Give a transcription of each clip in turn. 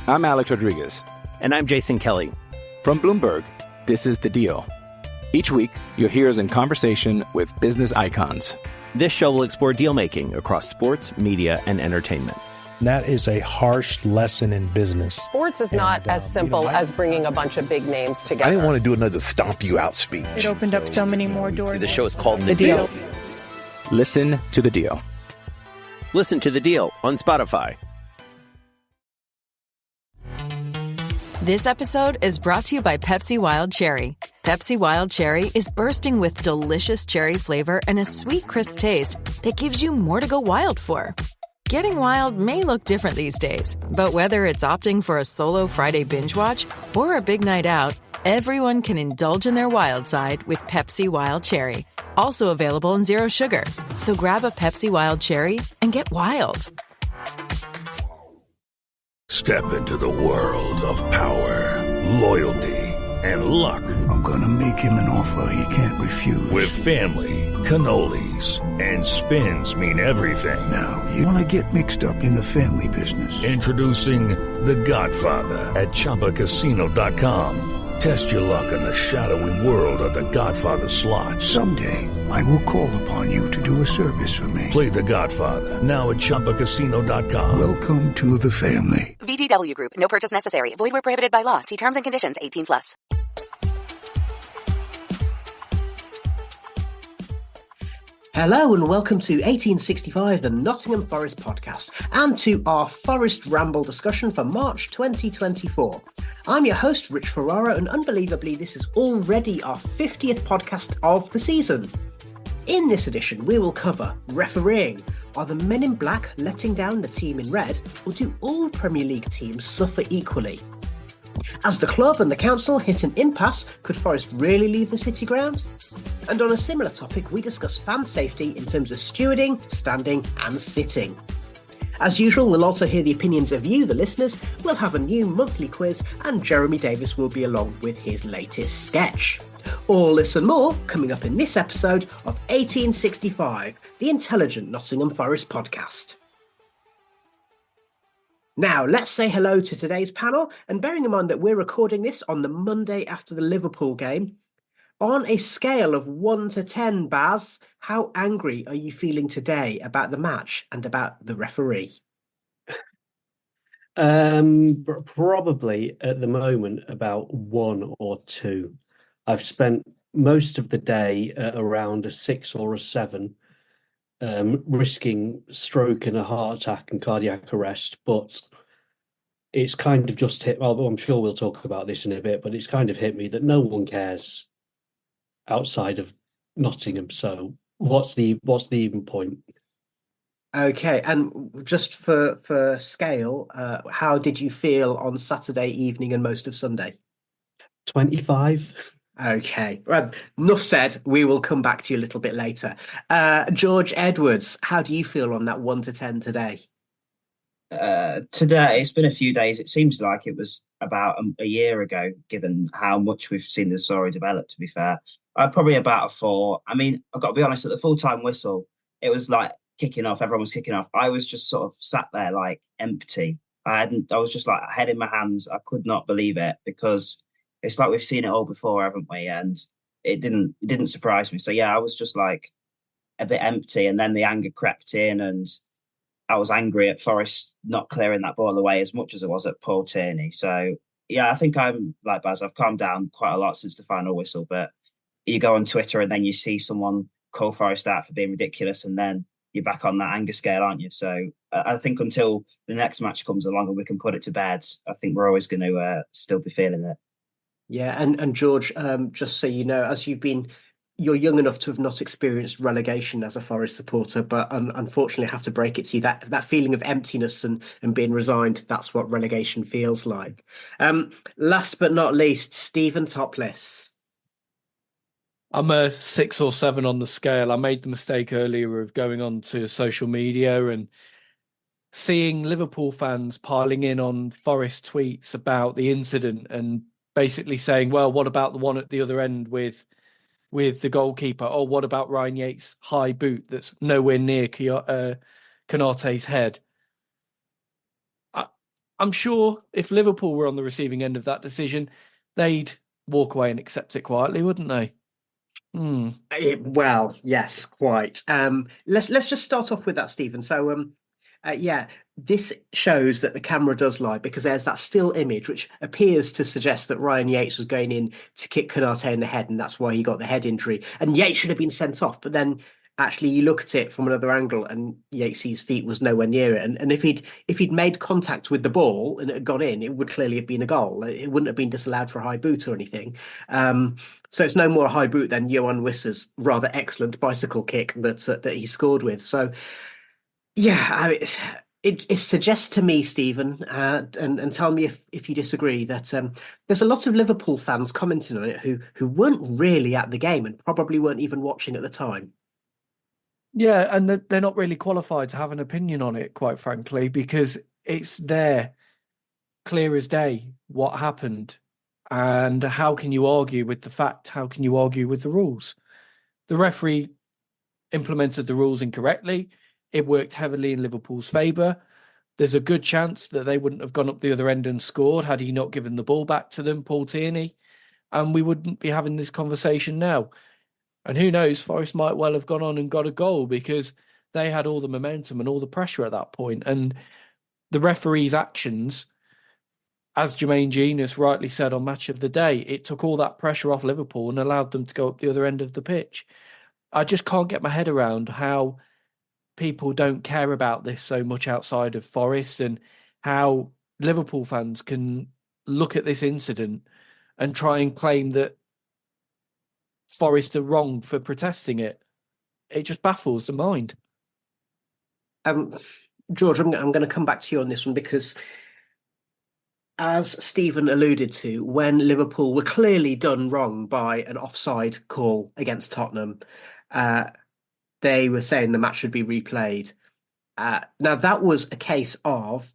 I'm Alex Rodriguez. And I'm Jason Kelly. From Bloomberg, this is The Deal. Each week, you'll hear us in conversation with business icons. This show will explore deal-making across sports, media, and entertainment. That is a harsh lesson in business. Sports is not as simple as bringing a bunch of big names together. I didn't want to do another stomp you out speech. It opened up so many more doors. The show is called The Deal. Listen to The Deal. Listen to The Deal on Spotify. This episode is brought to you by Pepsi Wild Cherry. Pepsi Wild Cherry is bursting with delicious cherry flavor and a sweet, crisp taste that gives you more to go wild for. Getting wild may look different these days, but whether it's opting for a solo Friday binge watch or a big night out, everyone can indulge in their wild side with Pepsi Wild Cherry. Also available in Zero Sugar. So grab a Pepsi Wild Cherry and get wild. Step into the world of power, loyalty, and luck. I'm gonna make him an offer he can't refuse. With family, cannolis, and spins mean everything. Now, you wanna get mixed up in the family business. Introducing The Godfather at ChumbaCasino.com. Test your luck in the shadowy world of The Godfather slot. Someday, I will call upon you to do a service for me. Play The Godfather, now at ChumbaCasino.com. Welcome to the family. VGW Group. No purchase necessary. Void where prohibited by law. See terms and conditions. 18+. Hello and welcome to 1865, the Nottingham Forest podcast, and to our Forest Ramble discussion for March 2024. I'm your host, Rich Ferrara, and unbelievably, this is already our 50th podcast of the season. In this edition, we will cover refereeing. Are the men in black letting down the team in red, or do all Premier League teams suffer equally? As the club and the council hit an impasse, could Forest really leave the city ground? And on a similar topic, we discuss fan safety in terms of stewarding, standing and sitting. As usual, we'll also hear the opinions of you, the listeners. We'll have a new monthly quiz, and Jeremy Davis will be along with his latest sketch. All this and more coming up in this episode of 1865, the Intelligent Nottingham Forest podcast. Now, let's say hello to today's panel, and bearing in mind that we're recording this on the Monday after the Liverpool game, on a scale of 1 to 10, Baz, how angry are you feeling today about the match and about the referee? Probably at the moment about 1 or 2. I've spent most of the day at around a 6 or a 7, risking stroke and a heart attack and cardiac arrest, but it's kind of just hit, well, I'm sure we'll talk about this in a bit, but it's kind of hit me that no one cares outside of Nottingham. So what's the even point? Okay, and just for scale, how did you feel on Saturday evening and most of Sunday? 25. Okay, well, enough said. We will come back to you a little bit later. George Edwards, how do you feel on that 1 to 10 today? Today, it's been a few days. It seems like it was about a year ago, given how much we've seen the story develop, to be fair. Probably about a 4. I mean, I've got to be honest, at the full-time whistle, it was like kicking off. Everyone was kicking off. I was just sort of sat there like empty. I was just like head in my hands. I could not believe it, because it's like we've seen it all before, haven't we? And it didn't surprise me. So yeah, I was just like a bit empty, and then the anger crept in, and I was angry at Forest not clearing that ball away as much as I was at Paul Tierney. So yeah, I think I'm like Baz. I've calmed down quite a lot since the final whistle, but you go on Twitter and then you see someone call Forest out for being ridiculous, and then you're back on that anger scale, aren't you? So I think until the next match comes along and we can put it to bed, I think we're always going to still be feeling it. Yeah, and George, just so you know, as you're young enough to have not experienced relegation as a Forest supporter, but unfortunately I have to break it to you, that feeling of emptiness and being resigned, that's what relegation feels like. Last but not least, Stephen Topless. I'm a 6 or 7 on the scale. I made the mistake earlier of going on to social media and seeing Liverpool fans piling in on Forest tweets about the incident and basically saying, well, what about the one at the other end with the goalkeeper? Or what about Ryan Yates' high boot that's nowhere near Konate's head? I'm sure if Liverpool were on the receiving end of that decision, they'd walk away and accept it quietly, wouldn't they? Well, yes, quite. Let's just start off with that, Stephen. So, yeah, this shows that the camera does lie because there's that still image which appears to suggest that Ryan Yates was going in to kick Konate in the head, and that's why he got the head injury. And Yates should have been sent off, but then actually you look at it from another angle, and Yates's feet was nowhere near it. And if he'd made contact with the ball and it had gone in, it would clearly have been a goal. It wouldn't have been disallowed for a high boot or anything. So it's no more a high boot than Johan Wissa's rather excellent bicycle kick that he scored with. So, yeah, it suggests to me, Stephen, and tell me if you disagree, that there's a lot of Liverpool fans commenting on it who weren't really at the game and probably weren't even watching at the time. Yeah, and they're not really qualified to have an opinion on it, quite frankly, because it's there, clear as day, what happened. And how can you argue with the fact? How can you argue with the rules? The referee implemented the rules incorrectly. It worked heavily in Liverpool's favour. There's a good chance that they wouldn't have gone up the other end and scored had he not given the ball back to them, Paul Tierney. And we wouldn't be having this conversation now. And who knows, Forest might well have gone on and got a goal because they had all the momentum and all the pressure at that point. And the referee's actions, as Jermaine Genius rightly said on Match of the Day, it took all that pressure off Liverpool and allowed them to go up the other end of the pitch. I just can't get my head around how people don't care about this so much outside of Forest, and how Liverpool fans can look at this incident and try and claim that Forest are wrong for protesting it. It just baffles the mind. George, I'm going to come back to you on this one because, as Stephen alluded to, when Liverpool were clearly done wrong by an offside call against Tottenham, they were saying the match should be replayed. Now, that was a case of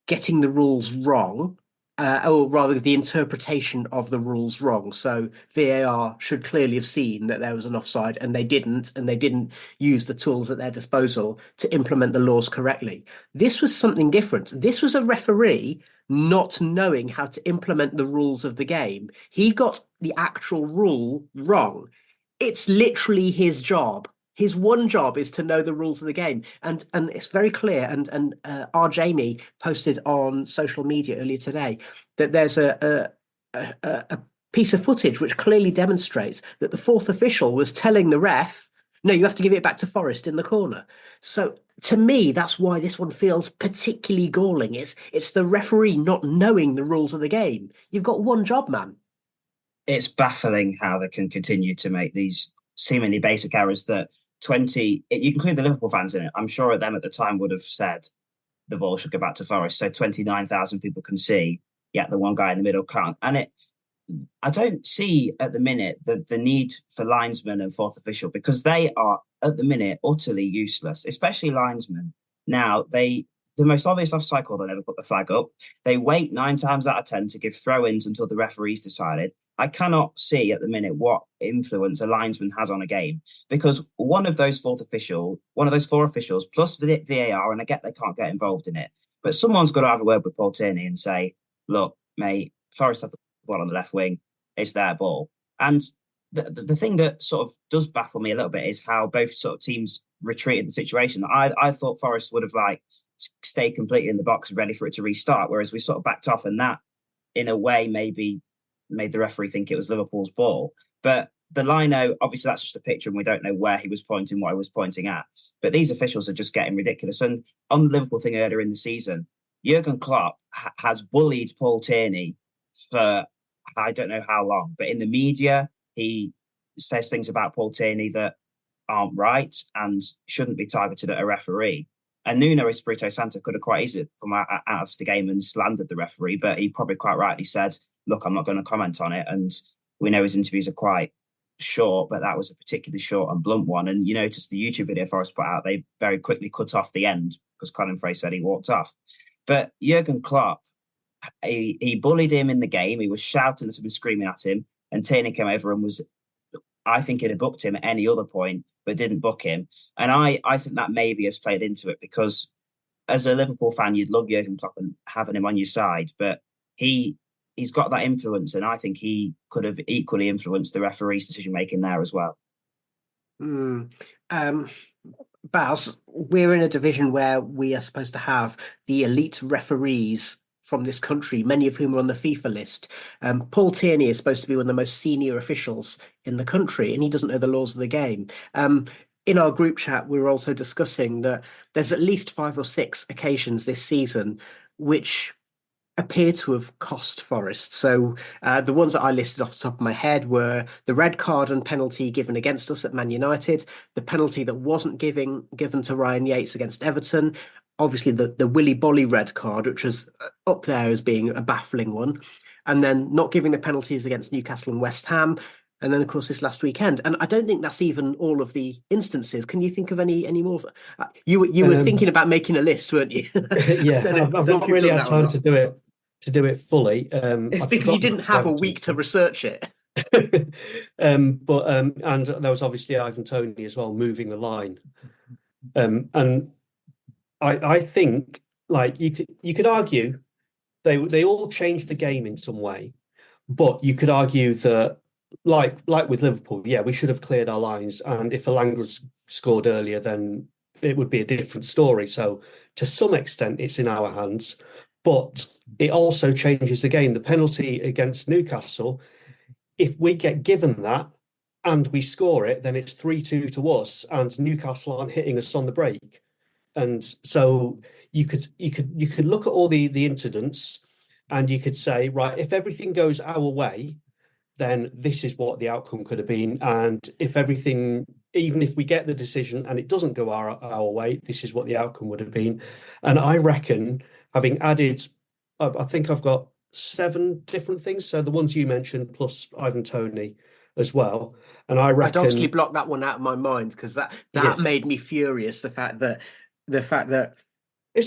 getting the rules wrong, or rather the interpretation of the rules wrong. So VAR should clearly have seen that there was an offside, and they didn't use the tools at their disposal to implement the laws correctly. This was something different. This was a referee not knowing how to implement the rules of the game. He got the actual rule wrong. It's literally his job. His one job is to know the rules of the game, and it's very clear. And our Jamie posted on social media earlier today that there's a piece of footage which clearly demonstrates that the fourth official was telling the ref, "No, you have to give it back to Forest in the corner." So to me, that's why this one feels particularly galling. It's the referee not knowing the rules of the game. You've got one job, man. It's baffling how they can continue to make these seemingly basic errors that you can include the Liverpool fans in it. I'm sure them at the time would have said the ball should go back to Forest. So 29,000 people can see, yeah, the one guy in the middle can't. And I don't see at the minute the need for linesmen and fourth official, because they are at the minute utterly useless, especially linesmen. Now, the most obvious offside call, they never put the flag up. They wait 9 times out of 10 to give throw-ins until the referee's decided. I cannot see at the minute what influence a linesman has on a game, because one of those four officials, plus the VAR, and I get they can't get involved in it, but someone's got to have a word with Paul Tierney and say, "Look, mate, Forest have the ball on the left wing. It's their ball." And the thing that sort of does baffle me a little bit is how both sort of teams retreated the situation. I thought Forest would have stayed completely in the box, ready for it to restart, whereas we sort of backed off, and that, in a way, maybe made the referee think it was Liverpool's ball. But the lino, obviously that's just a picture and we don't know where he was pointing, what he was pointing at. But these officials are just getting ridiculous. And on the Liverpool thing earlier in the season, Jurgen Klopp has bullied Paul Tierney for I don't know how long. But in the media, he says things about Paul Tierney that aren't right and shouldn't be targeted at a referee. And Nuno Espirito Santo could have quite easily come out of the game and slandered the referee, but he probably quite rightly said, "Look, I'm not going to comment on it." And we know his interviews are quite short, but that was a particularly short and blunt one. And you notice the YouTube video Forest put out, they very quickly cut off the end because Colin Frey said he walked off. But Jurgen Klopp, he bullied him in the game. He was shouting at him and screaming at him. And Tierney came over and I think he'd have booked him at any other point, but didn't book him. And I think that maybe has played into it, because as a Liverpool fan, you'd love Jurgen Klopp and having him on your side, but he's got that influence, and I think he could have equally influenced the referee's decision making there as well. Baz, we're in a division where we are supposed to have the elite referees from this country, many of whom are on the FIFA list. Paul Tierney is supposed to be one of the most senior officials in the country, and he doesn't know the laws of the game. In our group chat, we were also discussing that there's at least 5 or 6 occasions this season which appear to have cost Forest. So the ones that I listed off the top of my head were the red card and penalty given against us at Man United, the penalty that wasn't given to Ryan Yates against Everton, obviously the Willy Bolly red card, which was up there as being a baffling one, and then not giving the penalties against Newcastle and West Ham, and then of course this last weekend. And I don't think that's even all of the instances. Can you think of any more? You were thinking about making a list, weren't you? Yeah, I've not really had time to do it fully. It's because you didn't have a week to research it. And there was obviously Ivan Toney as well, moving the line. And I think, like, you could argue they all changed the game in some way, but you could argue that like with Liverpool, yeah, we should have cleared our lines, and if Elanga scored earlier, then it would be a different story. So to some extent, it's in our hands, but it also changes the game. The penalty against Newcastle, if we get given that and we score it, then it's 3-2 to us, and Newcastle aren't hitting us on the break. And so you could look at all the incidents, and you could say, right, if everything goes our way, then this is what the outcome could have been. And if everything, even if we get the decision and it doesn't go our way, this is what the outcome would have been. And I reckon, having added, I think I've got 7 different things. So the ones you mentioned, plus Ivan Toney as well. And I reckon I'd obviously block that one out of my mind, because that made me furious. The fact that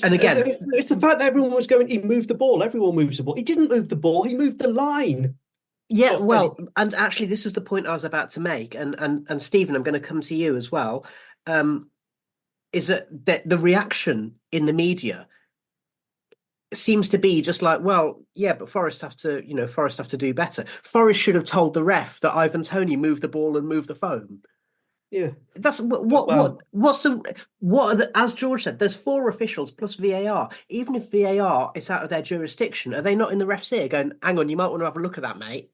and again, it's the fact that everyone was going, he moved the ball. Everyone moves the ball. He didn't move the ball. He moved the line. Yeah, well, and actually, this is the point I was about to make, and Stephen, I'm going to come to you as well. Is that the reaction in the media seems to be just like, well, yeah, but Forest have to do better. Forest should have told the ref that Ivan Toney moved the ball and moved the foam. Yeah, that's as George said, there's 4 officials plus VAR. Even if VAR is out of their jurisdiction, are they not in the ref's ear going, hang on, you might want to have a look at that, mate?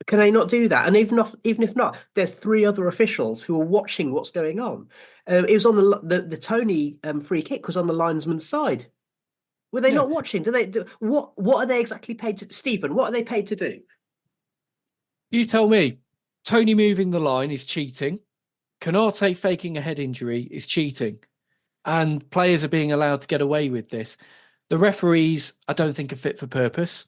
Can they not do that? And even if not, there's 3 other officials who are watching what's going on. It was on the Toney free kick was on the linesman's side. Were they not watching? What are they exactly paid to? Stephen, what are they paid to do? You tell me. Toney moving the line is cheating. Konate faking a head injury is cheating. And players are being allowed to get away with this. The referees, I don't think, are fit for purpose.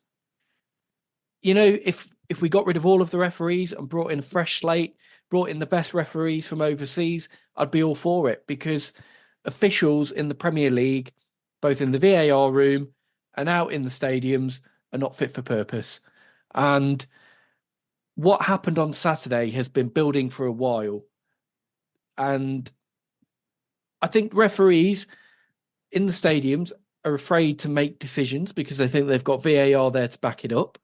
You know, if we got rid of all of the referees and brought in a fresh slate, brought in the best referees from overseas, I'd be all for it, because officials in the Premier League, both in the VAR room and out in the stadiums, are not fit for purpose. And what happened on Saturday has been building for a while. And I think referees in the stadiums are afraid to make decisions because they think they've got VAR there to back it up,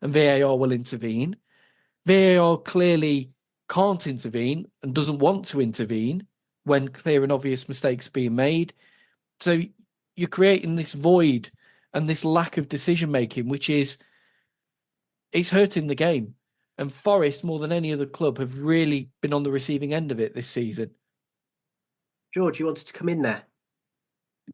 and VAR will intervene. VAR clearly can't intervene and doesn't want to intervene when clear and obvious mistakes are being made. So you're creating this void and this lack of decision-making, which is, it's hurting the game. And Forest, more than any other club, have really been on the receiving end of it this season. George, you wanted to come in there?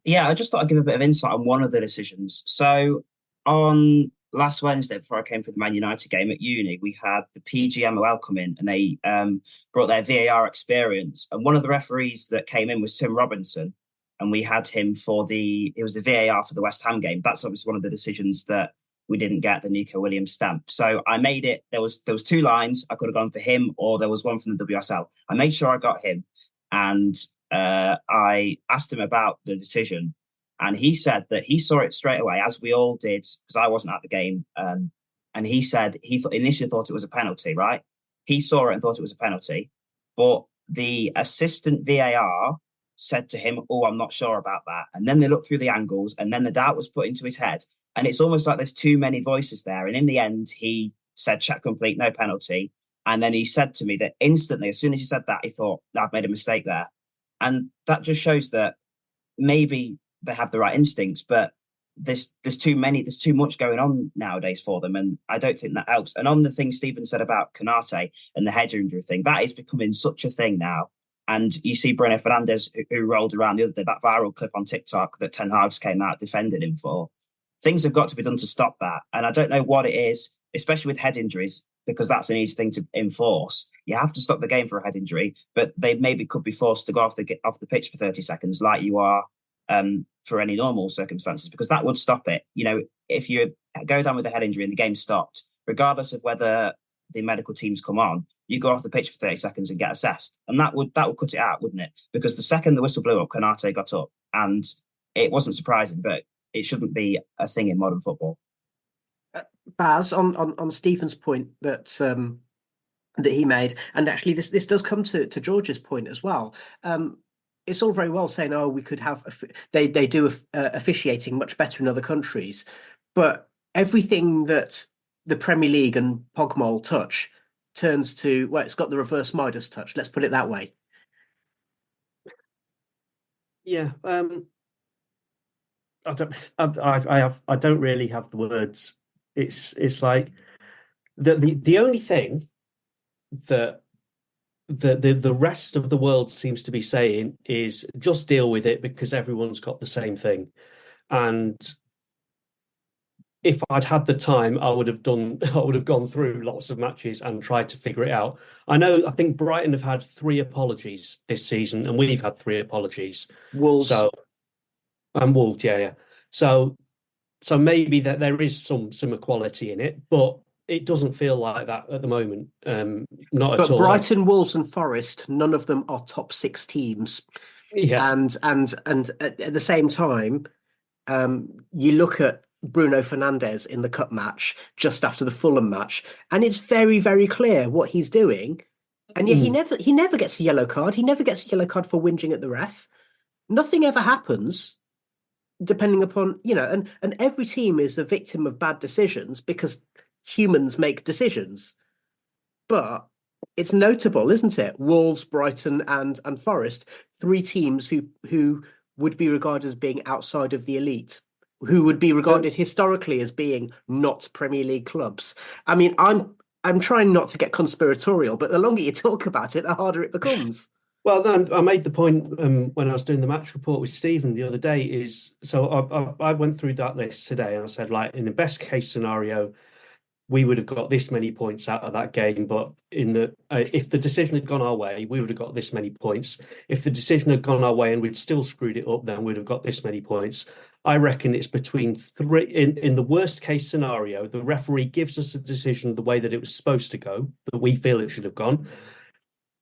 Yeah, I just thought I'd give a bit of insight on one of the decisions. So on last Wednesday, before I came for the Man United game at uni, we had the PGMOL come in, and they brought their VAR experience. And one of the referees that came in was Tim Robinson, and we had him it was the VAR for the West Ham game. That's obviously one of the decisions that we didn't get the Nico Williams stamp. So I made it, there was 2 lines. I could have gone for him, or there was one from the WSL. I made sure I got him, and I asked him about the decision, and he said that he saw it straight away, as we all did, because I wasn't at the game. And he said he initially thought it was a penalty, right? He saw it and thought it was a penalty, but the assistant VAR said to him, "Oh, I'm not sure about that." And then they looked through the angles, and then the doubt was put into his head. And it's almost like there's too many voices there. And in the end, he said, "Check complete, no penalty." And then he said to me that instantly, as soon as he said that, he thought, "I've made a mistake there." And that just shows that maybe they have the right instincts, but there's too much going on nowadays for them, and I don't think that helps. And on the thing Stephen said about Konate and the head injury thing, that is becoming such a thing now. And you see Bruno Fernandes, who rolled around the other day, that viral clip on TikTok that Ten Hag's came out defending him for. Things have got to be done to stop that. And I don't know what it is, especially with head injuries, because that's an easy thing to enforce. You have to stop the game for a head injury, but they maybe could be forced to go off the pitch for 30 seconds like you are for any normal circumstances, because that would stop it. You know, if you go down with a head injury and the game stopped, regardless of whether the medical teams come on, you go off the pitch for 30 seconds and get assessed. And that would cut it out, wouldn't it? Because the second the whistle blew up, Konate got up, and it wasn't surprising, but it shouldn't be a thing in modern football. Baz, on Stephen's point that he made, and actually this does come to George's point as well. It's all very well saying, "Oh, we could have they do officiating much better in other countries," but everything that the Premier League and Pogmol touch turns to, well, it's got the reverse Midas touch. Let's put it that way. Yeah, I don't really have the words. It's like the only thing that the rest of the world seems to be saying is just deal with it because everyone's got the same thing. And if I'd had the time, I would have gone through lots of matches and tried to figure it out. I think Brighton have had 3 apologies this season, and we've had 3 apologies. Wolves. Wolves, yeah. So maybe that there is some equality in it, but it doesn't feel like that at the moment. Not at all. But Brighton, Wolves, and Forest, none of them are top 6 teams. Yeah, and at the same time, you look at Bruno Fernandes in the cup match just after the Fulham match, and it's very, very clear what he's doing. And yet he never gets a yellow card. He never gets a yellow card for whinging at the ref. Nothing ever happens, depending upon, and every team is a victim of bad decisions because humans make decisions. But it's notable, isn't it? Wolves, Brighton, and Forest, 3 teams who would be regarded as being outside of the elite, who would be regarded historically as being not Premier League clubs. I mean, I'm trying not to get conspiratorial, but the longer you talk about it, the harder it becomes. Well, I made the point when I was doing the match report with Stephen the other day. I went through that list today, and I said, like, in the best case scenario, we would have got this many points out of that game, but if the decision had gone our way, we would have got this many points. If the decision had gone our way and we'd still screwed it up, then we'd have got this many points. I reckon it's between 3. In the worst case scenario, the referee gives us a decision the way that it was supposed to go, that we feel it should have gone,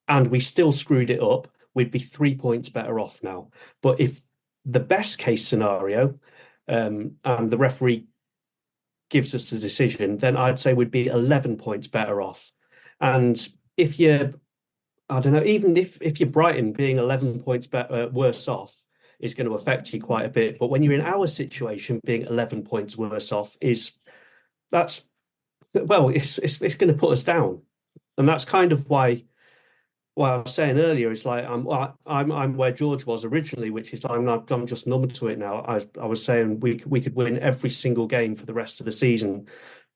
and we still screwed it up, we'd be 3 points better off now. But if the best case scenario, and the referee gives us the decision, then I'd say we'd be 11 points better off. And if you're, I don't know, even if you're Brighton, being 11 points worse off is going to affect you quite a bit. But when you're in our situation, being 11 points worse off it's going to put us down. And that's kind of why I was saying earlier, it's like I'm where George was originally, which is I'm just numb to it now. I was saying we could win every single game for the rest of the season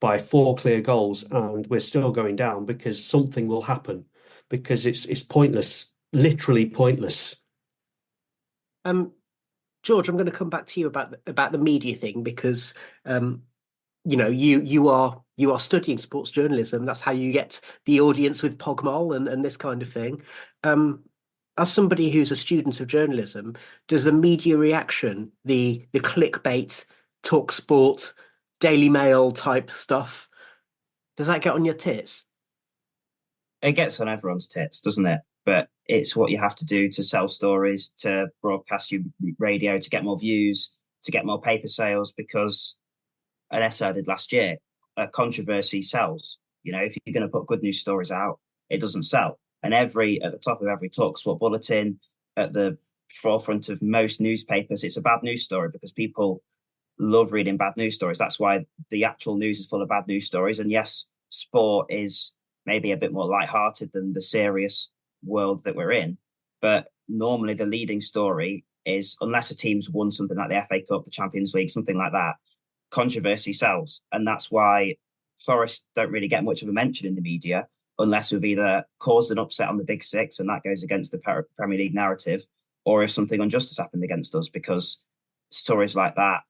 by 4 clear goals, and we're still going down because something will happen, because it's pointless, literally pointless. George, I'm going to come back to you about the media thing, because you are studying sports journalism. That's how you get the audience with Pogmol and this kind of thing. As somebody who's a student of journalism, does the media reaction, the clickbait, talk sport, Daily Mail type stuff, does that get on your tits? It gets on everyone's tits, doesn't it? But it's what you have to do to sell stories, to broadcast your radio, to get more views, to get more paper sales, because an essay I did last year, a controversy sells. If you're going to put good news stories out, it doesn't sell. And at the top of every talk sport bulletin, at the forefront of most newspapers. It's a bad news story because people love reading bad news stories. That's why the actual news is full of bad news stories. And yes, sport is maybe a bit more lighthearted than the serious world that we're in. But normally the leading story is, unless a team's won something like the FA Cup, the Champions League, something like that, controversy sells. And that's why Forest don't really get much of a mention in the media unless we've either caused an upset on the Big Six, and that goes against the Premier League narrative, or if something unjust has happened against us, because stories like that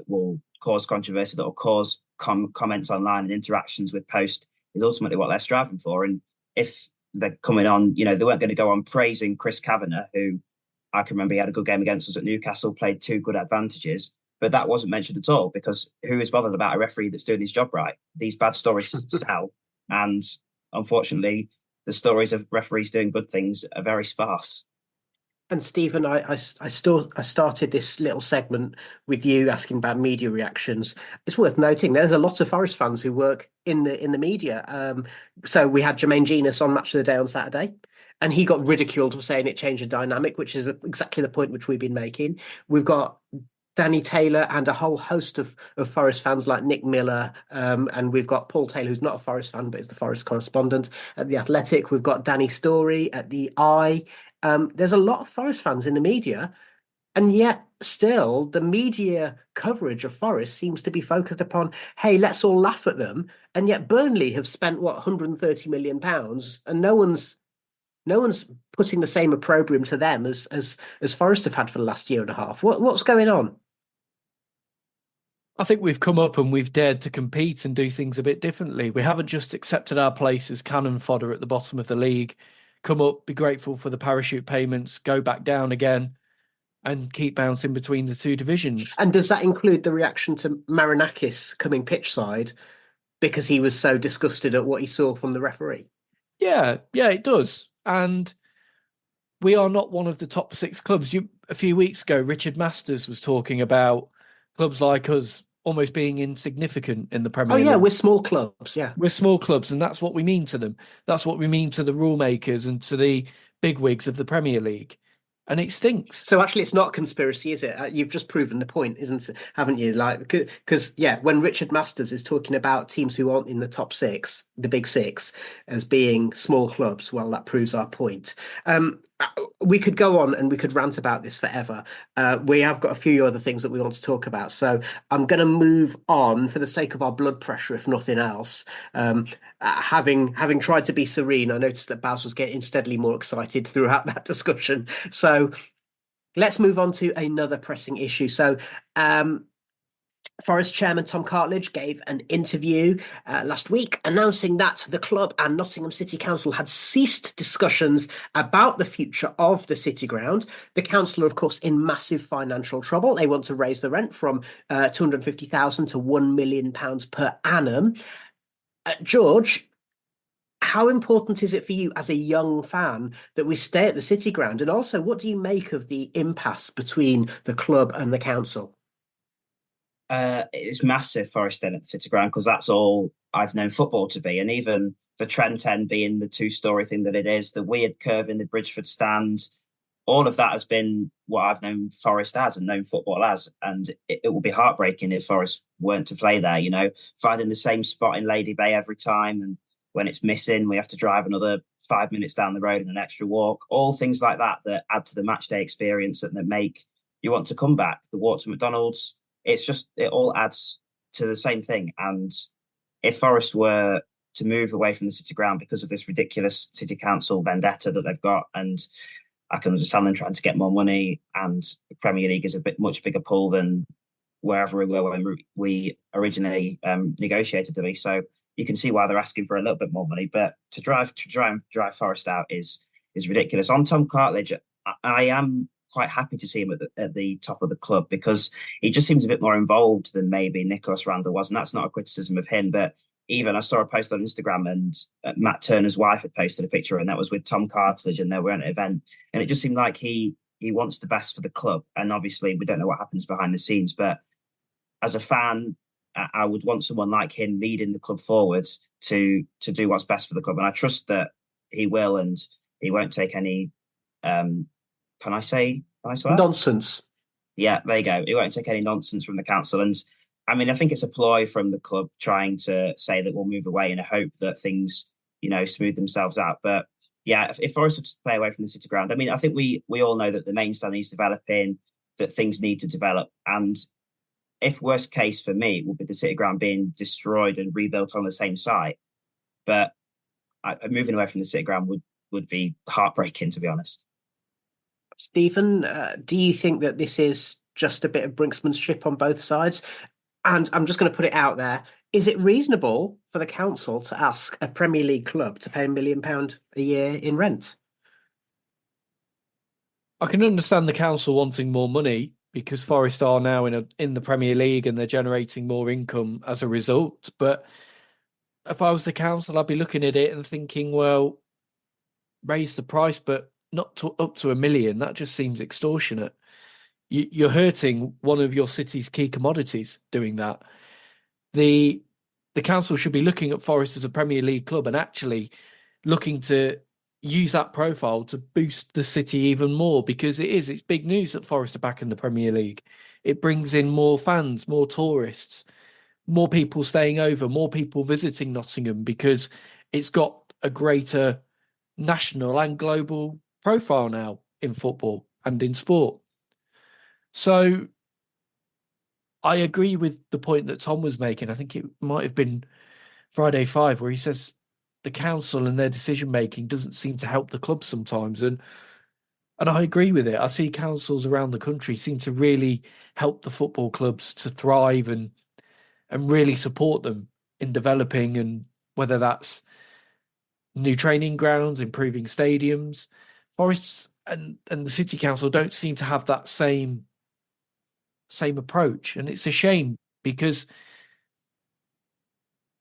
will cause controversy, that will cause comments online and interactions with post is ultimately what they're striving for. And if they're coming on, they weren't going to go on praising Chris Kavanagh, who I can remember he had a good game against us at Newcastle, played 2 good advantages, but that wasn't mentioned at all, because who is bothered about a referee that's doing his job right? These bad stories sell. And unfortunately, the stories of referees doing good things are very sparse. And Stephen, I started this little segment with you asking about media reactions. It's worth noting there's a lot of Forest fans who work in the media. So we had Jermaine Genus on Match of the Day on Saturday, and he got ridiculed for saying it changed the dynamic, which is exactly the point which we've been making. We've got Danny Taylor and a whole host of Forest fans like Nick Miller, and we've got Paul Taylor, who's not a Forest fan but is the Forest correspondent at The Athletic. We've got Danny Story at The Eye. There's a lot of Forest fans in the media, and yet still the media coverage of Forest seems to be focused upon, hey, let's all laugh at them. And yet Burnley have spent, £130 million, and no one's putting the same opprobrium to them as Forest have had for the last year and a half. What's going on? I think we've come up and we've dared to compete and do things a bit differently. We haven't just accepted our place as cannon fodder at the bottom of the league, come up, be grateful for the parachute payments, go back down again, and keep bouncing between the 2 divisions. And does that include the reaction to Marinakis coming pitch side because he was so disgusted at what he saw from the referee? Yeah, it does. And we are not one of the top 6 clubs. A few weeks ago, Richard Masters was talking about clubs like us almost being insignificant in the Premier League. Oh, yeah, we're small clubs, yeah. We're small clubs, and that's what we mean to them. That's what we mean to the rule makers and to the bigwigs of the Premier League. And it stinks. So actually, it's not conspiracy, is it? You've just proven the point, haven't you? Because when Richard Masters is talking about teams who aren't in the top 6, the Big Six, as being small clubs, well, that proves our point. We could go on and we could rant about this forever. We have got a few other things that we want to talk about. So I'm going to move on for the sake of our blood pressure, if nothing else. Having tried to be serene, I noticed that Baz was getting steadily more excited throughout that discussion. So let's move on to another pressing issue. So Forest chairman Tom Cartledge gave an interview last week announcing that the club and Nottingham City Council had ceased discussions about the future of the City Ground. The council are, of course, in massive financial trouble. They want to raise the rent from £250,000 to £1 million per annum. George, how important is it for you as a young fan that we stay at the City Ground? And also, what do you make of the impasse between the club and the council? It's massive Forest staying at the City Ground, because that's all I've known football to be. And even the Trent End being the 2-story thing that it is, the weird curve in the Bridgeford stand, all of that has been what I've known Forest as and known football as. And it will be heartbreaking if Forest weren't to play there, finding the same spot in Lady Bay every time. And when it's missing, we have to drive another 5 minutes down the road and an extra walk. All things like that add to the match day experience and that make you want to come back. The walk to McDonald's, it all adds to the same thing. And if Forest were to move away from the City Ground because of this ridiculous City Council vendetta that they've got, and I can understand them trying to get more money, and the Premier League is a much bigger pool than wherever we were when we originally negotiated the lease. So you can see why they're asking for a little bit more money. But to drive Forest out is ridiculous. On Tom Cartledge, I am quite happy to see him at the top of the club, because he just seems a bit more involved than maybe Nicholas Randall was. And that's not a criticism of him, but even I saw a post on Instagram, and Matt Turner's wife had posted a picture, and that was with Tom Cartledge, and they were at an event. And it just seemed like he wants the best for the club. And obviously we don't know what happens behind the scenes, but as a fan, I would want someone like him leading the club forward to do what's best for the club. And I trust that he will, and he won't take any, can I say Can I swear? Nonsense. Yeah, there you go. It won't take any nonsense from the council. And I mean, I think it's a ploy from the club trying to say that we'll move away in a hope that things, smooth themselves out. But yeah, if Forest were to play away from the City Ground, I mean, I think we all know that the main stand needs developing, that things need to develop. And if worst case for me would be the City Ground being destroyed and rebuilt on the same site. But moving away from the City Ground would be heartbreaking, to be honest. Stephen, do you think that this is just a bit of brinksmanship on both sides? And I'm just going to put it out there. Is it reasonable for the council to ask a Premier League club to pay £1 million a year in rent? I can understand the council wanting more money because Forest are now in the Premier League and they're generating more income as a result. But if I was the council, I'd be looking at it and thinking, well, raise the price, but not up to £1 million. That just seems extortionate. You're hurting one of your city's key commodities doing that. The council should be looking at Forest as a Premier League club and actually looking to use that profile to boost the city even more, because it's big news that Forest are back in the Premier League. It brings in more fans, more tourists, more people staying over, more people visiting Nottingham, because it's got a greater national and global profile now in football and in sport. So I agree with the point that Tom was making. I think it might have been Friday 5 where he says the council and their decision making doesn't seem to help the club sometimes. And I agree with it. I see councils around the country seem to really help the football clubs to thrive and really support them in developing, and whether that's new training grounds, improving stadiums. Forests and the city council don't seem to have that same approach, and it's a shame, because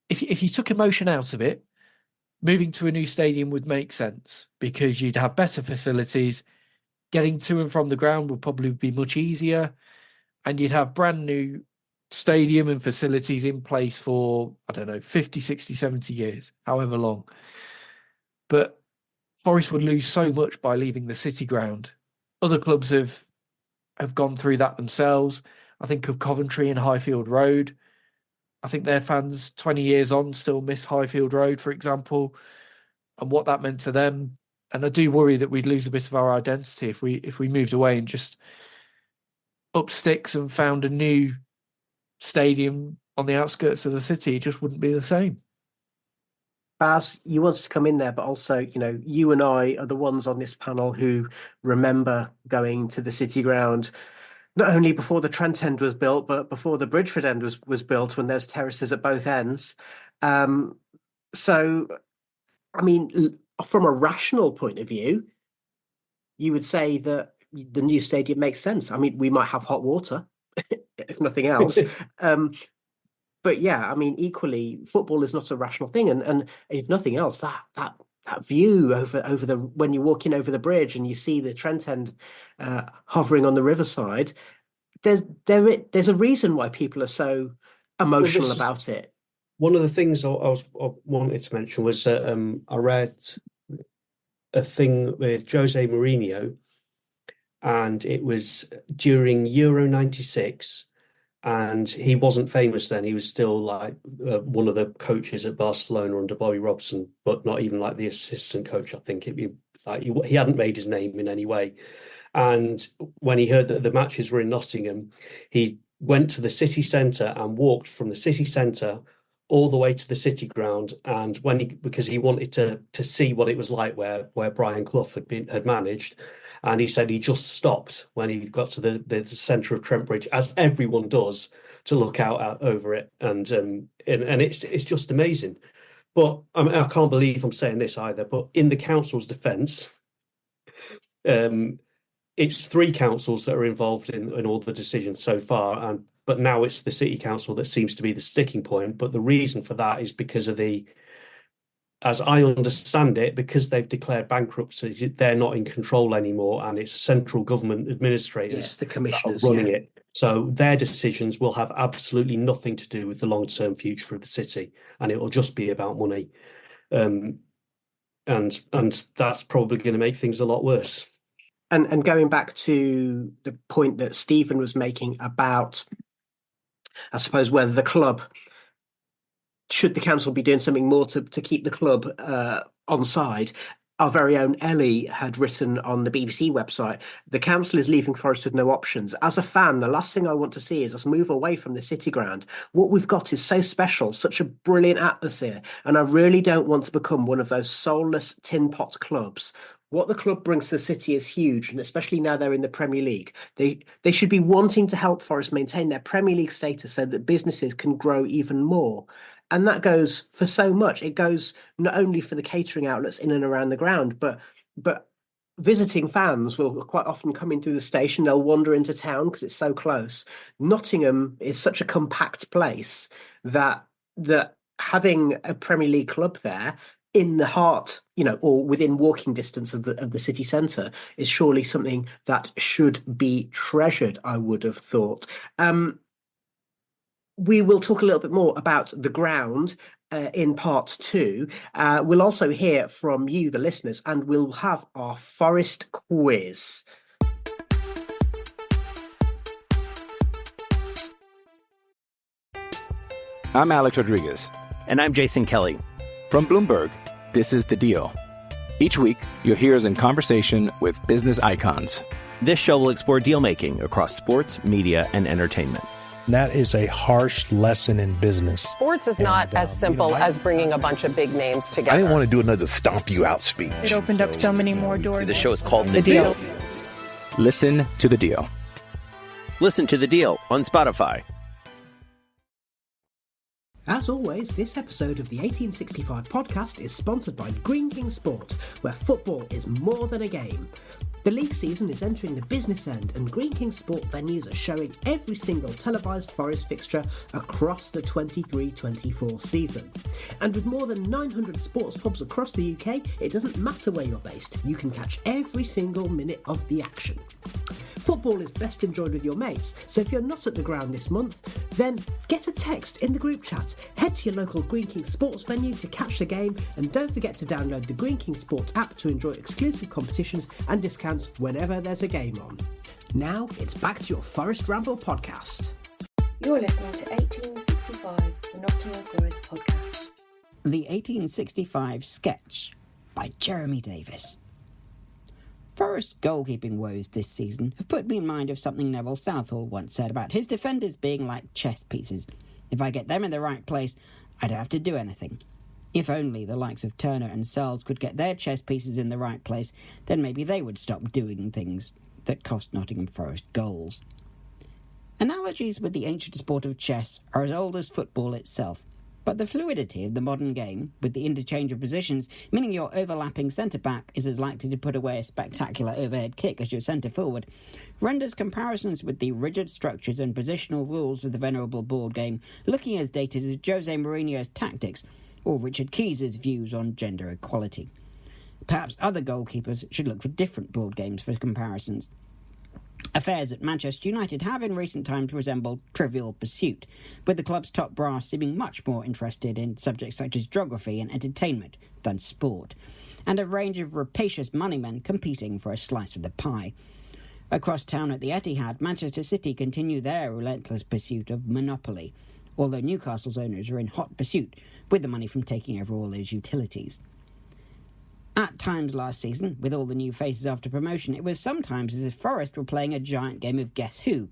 if you took emotion out of it, moving to a new stadium would make sense, because you'd have better facilities, getting to and from the ground would probably be much easier, and you'd have brand new stadium and facilities in place for, I don't know, 50, 60, 70 years, however long. But Forest would lose so much by leaving the city ground. Other clubs have gone through that themselves. I think of Coventry and Highfield Road. I think their fans 20 years on still miss Highfield Road, for example, and what that meant to them. And I do worry that we'd lose a bit of our identity if we moved away and just up sticks and found a new stadium on the outskirts of the city. It just wouldn't be the same. Baz, you wanted to come in there, but also, you and I are the ones on this panel who remember going to the City Ground, not only before the Trent End was built, but before the Bridgeford End was built, when there's terraces at both ends. So, I mean, from a rational point of view, you would say that the new stadium makes sense. I mean, we might have hot water, if nothing else. But yeah, I mean, equally, football is not a rational thing, and if nothing else, that view over the, when you're walking over the bridge and you see the Trent End hovering on the riverside, there's a reason why people are so emotional about it. One of the things I wanted to mention was that I read a thing with Jose Mourinho, and it was during Euro '96. And he wasn't famous then. He was still like one of the coaches at Barcelona under Bobby Robson, but not even like the assistant coach. I think it'd be like he hadn't made his name in any way. And when he heard that the matches were in Nottingham, he went to the city centre and walked from the city centre all the way to the City Ground. And because he wanted to see what it was like where Brian Clough had managed. And he said he just stopped when he got to the centre of Trent Bridge, as everyone does, to look out over it, and it's just amazing. But I mean, I can't believe I'm saying this either. But in the council's defence, it's 3 councils that are involved in all the decisions so far, but now it's the city council that seems to be the sticking point. But the reason for that is because of as I understand it, because they've declared bankruptcy, they're not in control anymore, and it's central government administrators, the commissioners running it. So their decisions will have absolutely nothing to do with the long-term future of the city, and it will just be about money. And that's probably going to make things a lot worse. And going back to the point that Stephen was making about, I suppose, whether the club, should the council be doing something more to keep the club on side? Our very own Ellie had written on the BBC website, the council is leaving Forest with no options. As a fan, the last thing I want to see is us move away from the city ground. What we've got is so special, such a brilliant atmosphere, and I really don't want to become one of those soulless tin pot clubs. What the club brings to the city is huge, and especially now they're in the Premier League. They should be wanting to help Forest maintain their Premier League status so that businesses can grow even more. And that goes for so much. It goes not only for the catering outlets in and around the ground, but visiting fans will quite often come in through the station. They'll wander into town because it's so close. Nottingham is such a compact place that having a Premier League club there in the heart, or within walking distance of the city centre is surely something that should be treasured, I would have thought. We will talk a little bit more about the ground in part 2. We'll also hear from you, the listeners, and we'll have our Forest quiz. I'm Alex Rodriguez. And I'm Jason Kelly. From Bloomberg, this is The Deal. Each week, you'll hear us in conversation with business icons. This show will explore deal-making across sports, media, and entertainment. That is a harsh lesson in business. Sports is not as simple as bringing a bunch of big names together. I didn't want to do another stomp you out speech. It opened up so many more doors. The show is called The Deal. Listen to The Deal. Listen to The Deal on Spotify. As always, this episode of the 1865 podcast is sponsored by Green King Sport, where football is more than a game. The league season is entering the business end, and Green King Sport venues are showing every single televised Forest fixture across the 23-24 season. And with more than 900 sports pubs across the UK, it doesn't matter where you're based, you can catch every single minute of the action. Football is best enjoyed with your mates, so if you're not at the ground this month, then get a text in the group chat, head to your local Green King Sports venue to catch the game, and don't forget to download the Green King Sports app to enjoy exclusive competitions and discounts whenever there's a game on. Now, it's back to your Forest Ramble podcast. You're listening to 1865, the Nottingham Forest podcast. The 1865 sketch by Jeremy Davis. Forest's goalkeeping woes this season have put me in mind of something Neville Southall once said about his defenders being like chess pieces. If I get them in the right place, I don't have to do anything. If only the likes of Turner and Searles could get their chess pieces in the right place, then maybe they would stop doing things that cost Nottingham Forest goals. Analogies with the ancient sport of chess are as old as football itself, but the fluidity of the modern game, with the interchange of positions, meaning your overlapping centre-back is as likely to put away a spectacular overhead kick as your centre-forward, renders comparisons with the rigid structures and positional rules of the venerable board game looking as dated as Jose Mourinho's tactics, or Richard Keys's views on gender equality. Perhaps other goalkeepers should look for different board games for comparisons. Affairs at Manchester United have in recent times resembled Trivial Pursuit, with the club's top brass seeming much more interested in subjects such as geography and entertainment than sport, and a range of rapacious moneymen competing for a slice of the pie. Across town at the Etihad, Manchester City continue their relentless pursuit of monopoly, although Newcastle's owners are in hot pursuit with the money from taking over all those utilities. At times last season, with all the new faces after promotion, it was sometimes as if Forest were playing a giant game of Guess Who,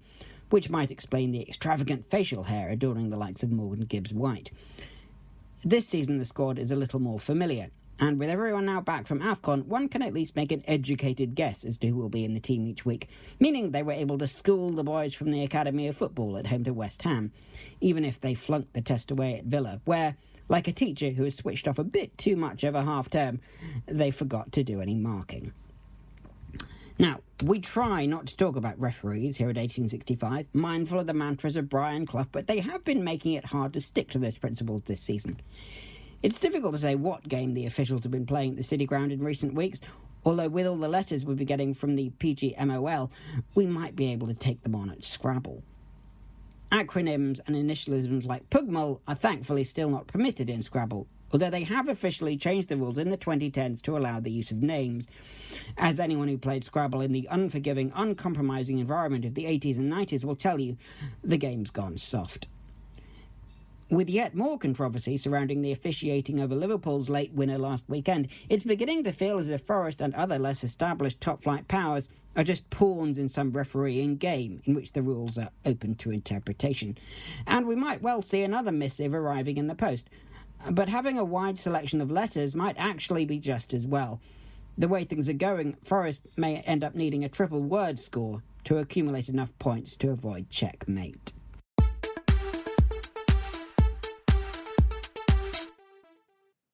which might explain the extravagant facial hair adorning the likes of Morgan Gibbs-White. This season the squad is a little more familiar, and with everyone now back from AFCON, one can at least make an educated guess as to who will be in the team each week, meaning they were able to school the boys from the Academy of Football at home to West Ham, even if they flunked the test away at Villa, where, like a teacher who has switched off a bit too much over half-term, they forgot to do any marking. Now, we try not to talk about referees here at 1865, mindful of the mantras of Brian Clough, but they have been making it hard to stick to those principles this season. It's difficult to say what game the officials have been playing at the City Ground in recent weeks, although with all the letters we'll be getting from the PGMOL, we might be able to take them on at Scrabble. Acronyms and initialisms like Pugmal are thankfully still not permitted in Scrabble, although they have officially changed the rules in the 2010s to allow the use of names. As anyone who played Scrabble in the unforgiving, uncompromising environment of the 80s and 90s will tell you, the game's gone soft. With yet more controversy surrounding the officiating over Liverpool's late winner last weekend, it's beginning to feel as if Forest and other less established top-flight powers are just pawns in some refereeing game in which the rules are open to interpretation. And we might well see another missive arriving in the post. But having a wide selection of letters might actually be just as well. The way things are going, Forest may end up needing a triple word score to accumulate enough points to avoid checkmate.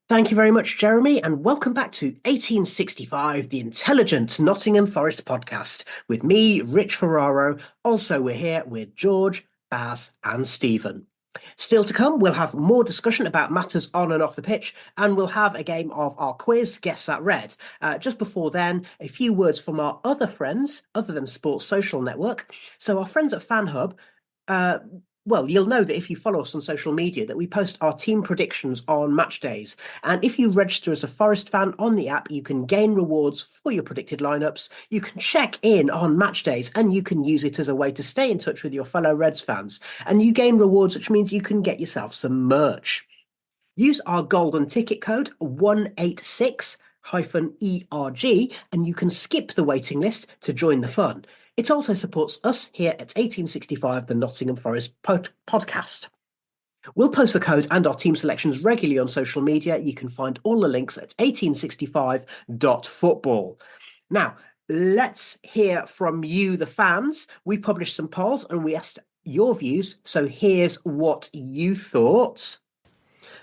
Thank you very much, Jeremy, and welcome back to 1865, the intelligent Nottingham Forest podcast, with me, Rich Ferraro. Also, we're here with George, Baz and Stephen. Still to come, we'll have more discussion about matters on and off the pitch, and we'll have a game of our quiz, Guess That Red. Just before then, a few words from our other friends, other than Sports Social Network. So our friends at FanHub, well, you'll know that if you follow us on social media that we post our team predictions on match days. And if you register as a Forest fan on the app, you can gain rewards for your predicted lineups. You can check in on match days and you can use it as a way to stay in touch with your fellow Reds fans. And you gain rewards, which means you can get yourself some merch. Use our golden ticket code 186-ERG and you can skip the waiting list to join the fun. It also supports us here at 1865, the Nottingham Forest podcast. We'll post the code and our team selections regularly on social media. You can find all the links at 1865.football. Now, let's hear from you, the fans. We published some polls and we asked your views. So here's what you thought.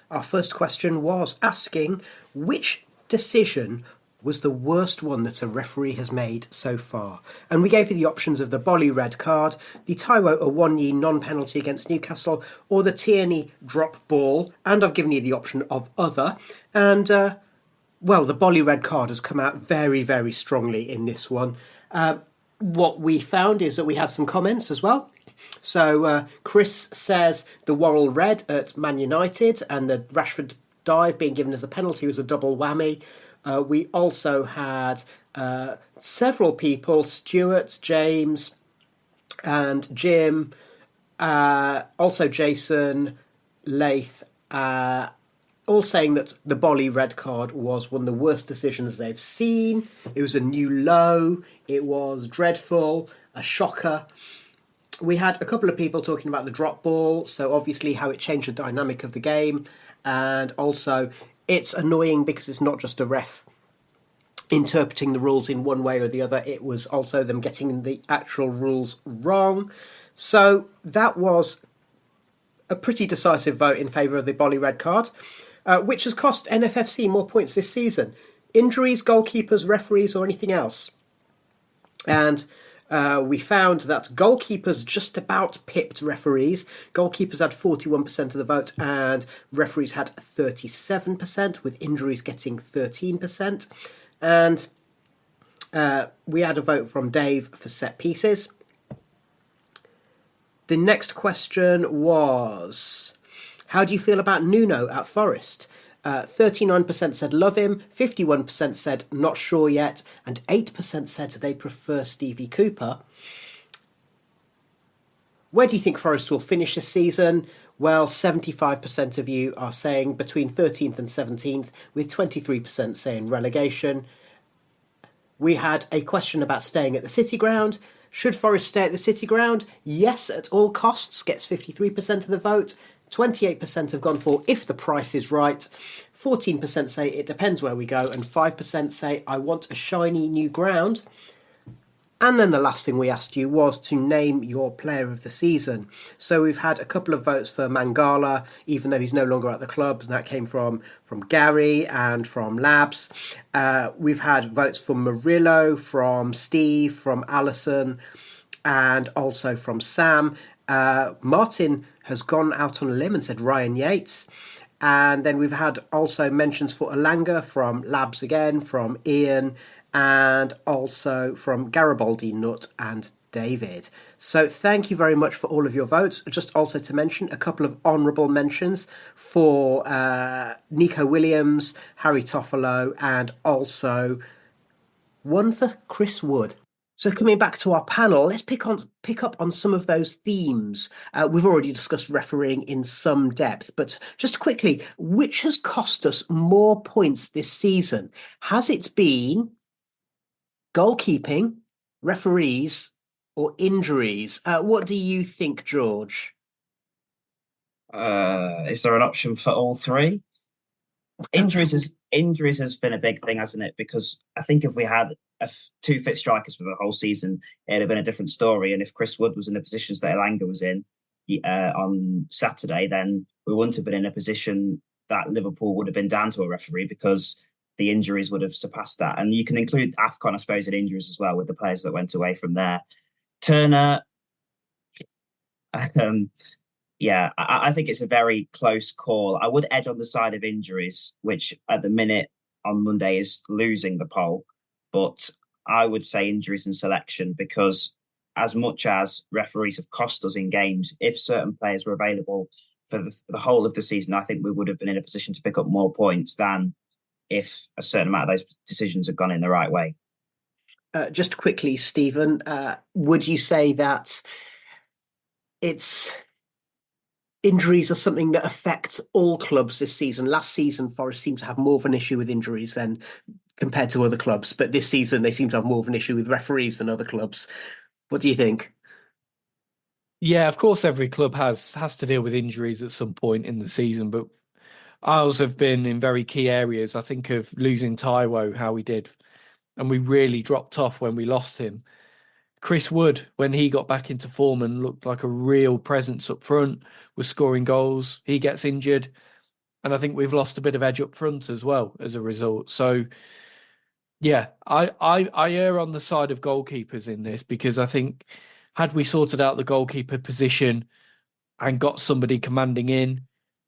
Our first question was asking which decision was the worst one that a referee has made so far. And we gave you the options of the Bolly red card, the Taiwo Awoniyi non-penalty against Newcastle, or the Tierney drop ball. And I've given you the option of other. And, well, the Bolly red card has come out very, very strongly in this one. What we found is that we had some comments as well. So Chris says the Worrell red at Man United and the Rashford dive being given as a penalty was a double whammy. We also had several people, Stuart, James and Jim, also Jason, Lath, all saying that the Bolly red card was one of the worst decisions they've seen. It was a new low, it was dreadful, a shocker. We had a couple of people talking about the drop ball, so obviously how it changed the dynamic of the game, and also it's annoying because it's not just a ref interpreting the rules in one way or the other, it was also them getting the actual rules wrong. So that was a pretty decisive vote in favour of the Bolly red card, which has cost NFFC more points this season. Injuries, goalkeepers, referees or anything else. And we found that goalkeepers just about pipped referees. Goalkeepers had 41% of the vote and referees had 37%, with injuries getting 13%. And we had a vote from Dave for set pieces. The next question was, how do you feel about Nuno at Forest? 39% said love him, 51% said not sure yet, and 8% said they prefer Stevie Cooper. Where do you think Forest will finish this season? Well, 75% of you are saying between 13th and 17th, with 23% saying relegation. We had a question about staying at the City Ground. Should Forest stay at the City Ground? Yes, at all costs, gets 53% of the vote. 28% have gone for if the price is right. 14% say it depends where we go. And 5% say I want a shiny new ground. And then the last thing we asked you was to name your player of the season. So we've had a couple of votes for Mangala, even though he's no longer at the club. And that came from Gary and from Labs. We've had votes from Murillo, from Steve, from Alison, and also from Sam. Martin has gone out on a limb and said Ryan Yates. And then we've had also mentions for Alanga from Labs again, from Ian, and also from Garibaldi Nutt and David. So thank you very much for all of your votes. Just also to mention a couple of honourable mentions for Nico Williams, Harry Toffolo, and also one for Chris Wood. So coming back to our panel, let's pick up on some of those themes. We've already discussed refereeing in some depth, but just quickly, which has cost us more points this season? Has it been goalkeeping, referees, or injuries? What do you think, George? Is there an option for all three? Injuries has been a big thing, hasn't it? Because I think if we had two fit strikers for the whole season, it'd have been a different story. And if Chris Wood was in the positions that Elanga was in on Saturday, then we wouldn't have been in a position that Liverpool would have been down to a referee because the injuries would have surpassed that. And you can include AFCON, I suppose, in injuries as well with the players that went away from there. Turner, yeah, I think it's a very close call. I would edge on the side of injuries, which at the minute on Monday is losing the poll. But I would say injuries and selection, because as much as referees have cost us in games, if certain players were available for the whole of the season, I think we would have been in a position to pick up more points than if a certain amount of those decisions had gone in the right way. Just quickly, Stephen, would you say that injuries are something that affect all clubs this season? Last season, Forest seemed to have more of an issue with injuries than compared to other clubs, but this season they seem to have more of an issue with referees than other clubs. What do you think? Yeah, of course, every club has to deal with injuries at some point in the season, but ours have been in very key areas. I think of losing Taiwo, how we did, and we really dropped off when we lost him. Chris Wood, when he got back into form and looked like a real presence up front, was scoring goals. He gets injured, and I think we've lost a bit of edge up front as well as a result. So, yeah, I err on the side of goalkeepers in this, because I think had we sorted out the goalkeeper position and got somebody commanding in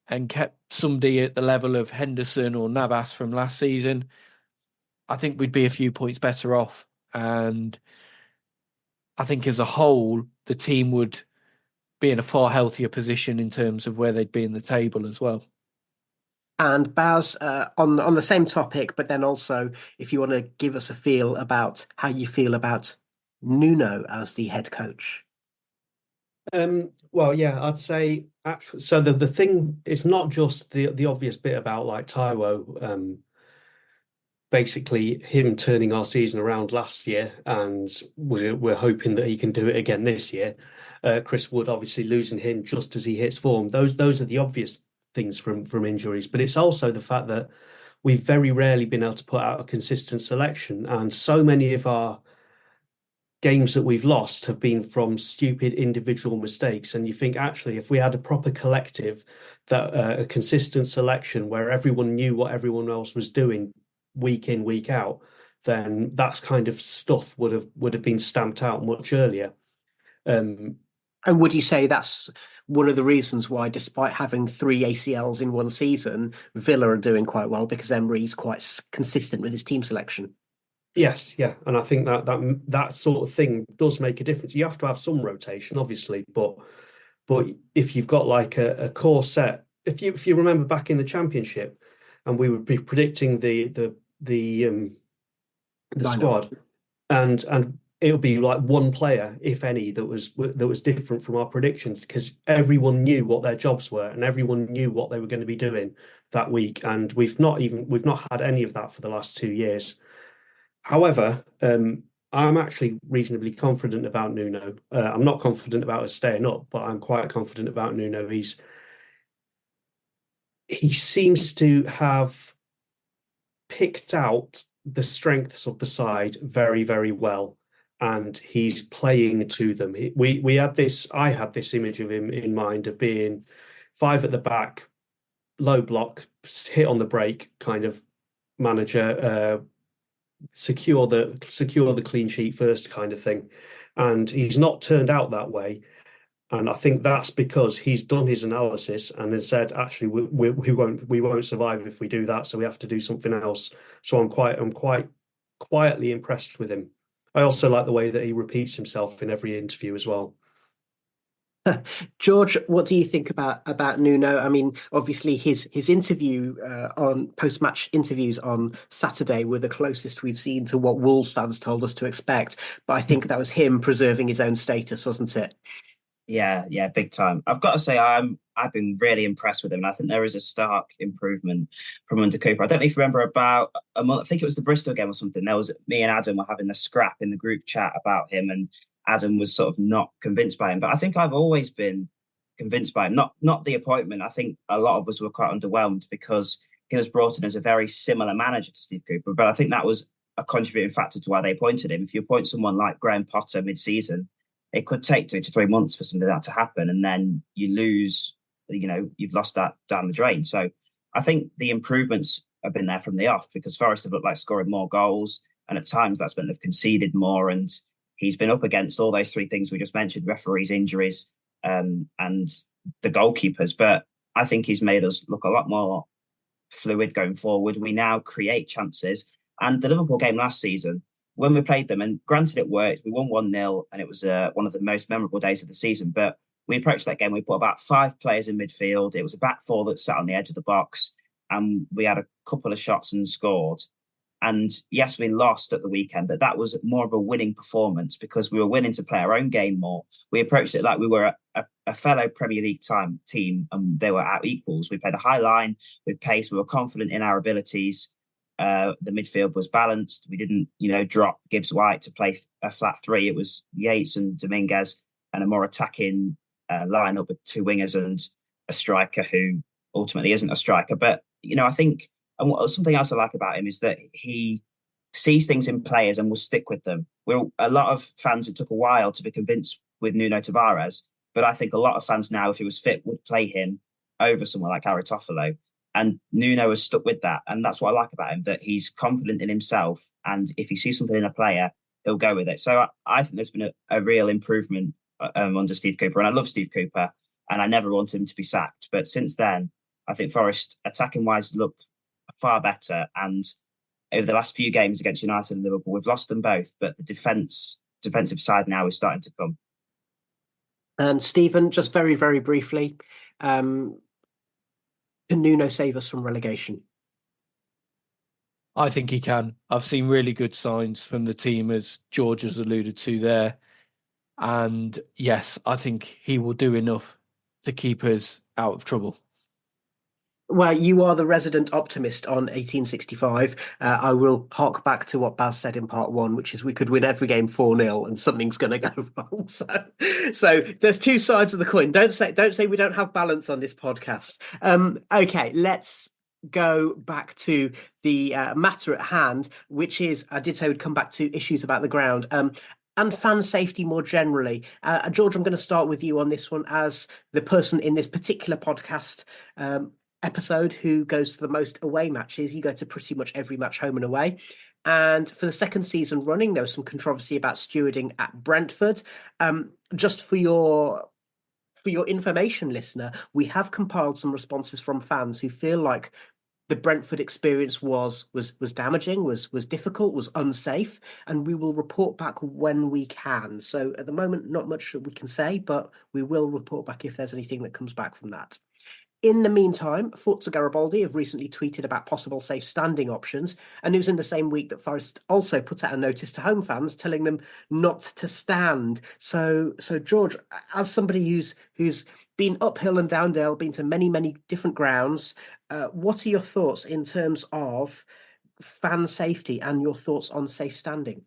and kept somebody at the level of Henderson or Navas from last season, I think we'd be a few points better off. And I think as a whole, the team would be in a far healthier position in terms of where they'd be in the table as well. And Baz, on the same topic, but then also if you want to give us a feel about how you feel about Nuno as the head coach. Well, yeah, I'd say actually, so the thing is not just the obvious bit about like Taiwo, basically him turning our season around last year, and we're hoping that he can do it again this year. Chris Wood, obviously losing him just as he hits form. Those are the obvious things from injuries, but it's also the fact that we've very rarely been able to put out a consistent selection, and so many of our games that we've lost have been from stupid individual mistakes. And you think, actually, if we had a proper collective, that a consistent selection where everyone knew what everyone else was doing week in, week out, then that kind of stuff would have been stamped out much earlier. And would you say that's one of the reasons why, despite having 3 ACLs in one season, Villa are doing quite well, because Emery's quite consistent with his team selection? Yes, yeah, and I think that sort of thing does make a difference. You have to have some rotation, obviously, but if you've got like a core set, if you remember back in the Championship, and we would be predicting the squad, and it'll be like one player, if any, that was different from our predictions, because everyone knew what their jobs were and everyone knew what they were going to be doing that week, and we've not had any of that for the last 2 years. However, I'm actually reasonably confident about Nuno. I'm not confident about us staying up, but I'm quite confident about Nuno. He seems to have picked out the strengths of the side very, very well, and he's playing to them. I had this image of him in mind of being 5 at the back, low block, hit on the break kind of manager, secure the clean sheet first kind of thing, and he's not turned out that way. And I think that's because he's done his analysis and has said, actually, we won't survive if we do that, so we have to do something else. So I'm quite quietly impressed with him. I also like the way that he repeats himself in every interview as well. George, what do you think about Nuno? I mean, obviously his interview on post-match interviews on Saturday were the closest we've seen to what Wolves fans told us to expect. But I think that was him preserving his own status, wasn't it? Yeah, big time. I've got to say, I've been really impressed with him, and I think there is a stark improvement from under Cooper. I don't know if you remember about a month. I think it was the Bristol game or something. There was me and Adam were having a scrap in the group chat about him, and Adam was sort of not convinced by him. But I think I've always been convinced by him. Not the appointment. I think a lot of us were quite underwhelmed because he was brought in as a very similar manager to Steve Cooper. But I think that was a contributing factor to why they appointed him. If you appoint someone like Graham Potter mid-season, it could take 2 to 3 months for something like that to happen, and then you lose. You've lost that down the drain. So I think the improvements have been there from the off because Forest have looked like scoring more goals, and at times that's meant they've conceded more. And he's been up against all those three things we just mentioned: referees, injuries, and the goalkeepers. But I think he's made us look a lot more fluid going forward. We now create chances. And the Liverpool game last season, when we played them, and granted it worked, we won 1-0 and it was one of the most memorable days of the season. But we approached that game, we put about 5 players in midfield. It was a back four that sat on the edge of the box, and we had a couple of shots and scored. And yes, we lost at the weekend, but that was more of a winning performance because we were winning to play our own game more. We approached it like we were a fellow Premier League team, and they were our equals. We played a high line with pace. We were confident in our abilities. The midfield was balanced. We didn't, drop Gibbs White to play a flat three. It was Yates and Dominguez and a more attacking lineup with 2 wingers and a striker who ultimately isn't a striker. But, I think, and something else I like about him is that he sees things in players and will stick with them. A lot of fans, it took a while to be convinced with Nuno Tavares, but I think a lot of fans now, if he was fit, would play him over someone like Aritofolo. And Nuno has stuck with that. And that's what I like about him, that he's confident in himself. And if he sees something in a player, he'll go with it. So I think there's been a real improvement under Steve Cooper. And I love Steve Cooper, and I never wanted him to be sacked. But since then, I think Forest, attacking-wise, look far better. And over the last few games against United and Liverpool, we've lost them both. But the defensive side now is starting to come. And Stephen, just very, very briefly, can Nuno save us from relegation? I think he can. I've seen really good signs from the team, as George has alluded to there. And yes, I think he will do enough to keep us out of trouble. Well, you are the resident optimist on 1865. I will hark back to what Baz said in part 1, which is we could win every game 4-0 and something's going to go wrong. So there's 2 sides of the coin. Don't say we don't have balance on this podcast. Okay, let's go back to the matter at hand, which is, I did say we'd come back to issues about the ground. And fan safety more generally. George, I'm going to start with you on this one as the person in this particular podcast episode who goes to the most away matches. You go to pretty much every match home and away. And for the second season running, there was some controversy about stewarding at Brentford. Just for your information, listener, we have compiled some responses from fans who feel like the Brentford experience was damaging, was difficult, was unsafe, and we will report back when we can. So at the moment, not much that we can say, but we will report back if there's anything that comes back from that. In the meantime, Forza Garibaldi have recently tweeted about possible safe standing options, and it was in the same week that Forest also put out a notice to home fans telling them not to stand. So George, as somebody who's been uphill and down dale, been to many, many different grounds, what are your thoughts in terms of fan safety and your thoughts on safe standing?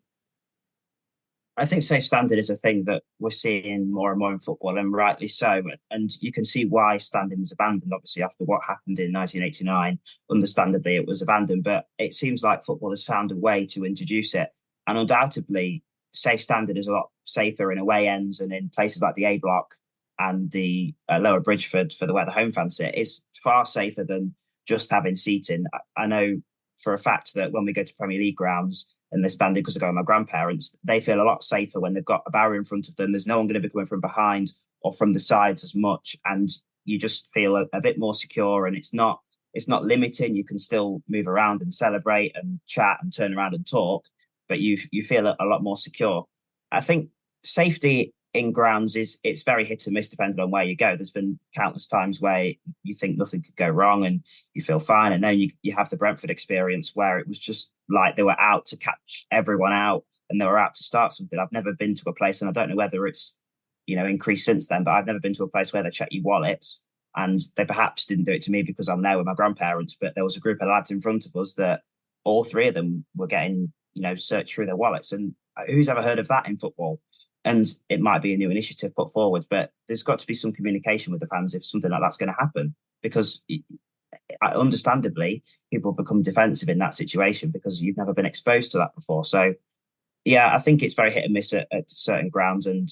I think safe standing is a thing that we're seeing more and more in football, and rightly so. And you can see why standing was abandoned, obviously, after what happened in 1989. Understandably, it was abandoned, but it seems like football has found a way to introduce it. And undoubtedly, safe standing is a lot safer in away ends and in places like the A Block and the Lower Bridgeford for where the home fans sit. It's far safer than just having seating. I know for a fact that when we go to Premier League grounds, and they're standing because I go with my grandparents, they feel a lot safer when they've got a barrier in front of them. There's no one going to be coming from behind or from the sides as much. And you just feel a bit more secure, and it's not limiting. You can still move around and celebrate and chat and turn around and talk. but you feel a lot more secure. I think safety in grounds it's very hit and miss depending on where you go. There's been countless times where you think nothing could go wrong and you feel fine, and then you have the Brentford experience where it was just like they were out to catch everyone out and they were out to start something. I've never been to a place, and I don't know whether it's increased since then, but I've never been to a place where they check your wallets. And they perhaps didn't do it to me because I'm there with my grandparents, but there was a group of lads in front of us that all three of them were getting searched through their wallets. And who's ever heard of that in football? And it might be a new initiative put forward, but there's got to be some communication with the fans if something like that's going to happen, because understandably people become defensive in that situation because you've never been exposed to that before. So yeah, I think it's very hit and miss at certain grounds and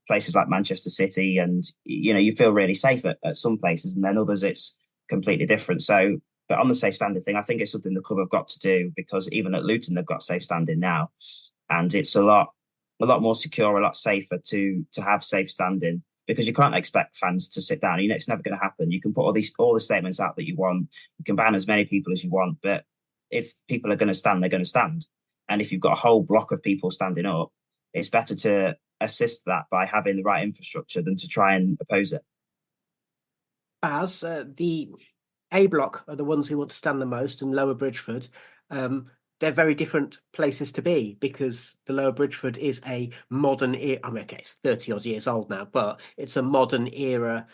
places like Manchester City, and you feel really safe at some places, and then others it's completely different. So, but on the safe standing thing, I think it's something the club have got to do, because even at Luton they've got safe standing now, and it's a lot more secure, a lot safer to have safe standing, because you can't expect fans to sit down. It's never going to happen. You can put all the statements out that you want, you can ban as many people as you want, but if people are going to stand, they're going to stand. And if you've got a whole block of people standing up, it's better to assist that by having the right infrastructure than to try and oppose it. As the A block are the ones who want to stand the most, and Lower Bridgeford, they're very different places to be, because the Lower Bridgeford is a modern era. I mean, okay, it's 30 odd years old now, but it's a modern era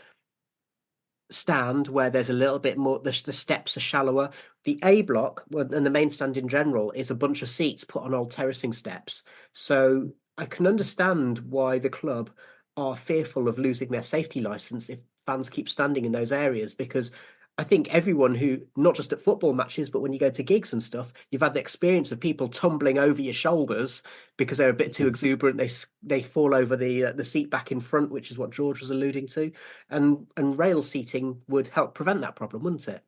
stand where there's a little bit more, the steps are shallower. The A block and the main stand in general is a bunch of seats put on old terracing steps. So I can understand why the club are fearful of losing their safety license if fans keep standing in those areas, because I think everyone who, not just at football matches, but when you go to gigs and stuff, you've had the experience of people tumbling over your shoulders because they're a bit too exuberant. They fall over the seat back in front, which is what George was alluding to, and rail seating would help prevent that problem, wouldn't it?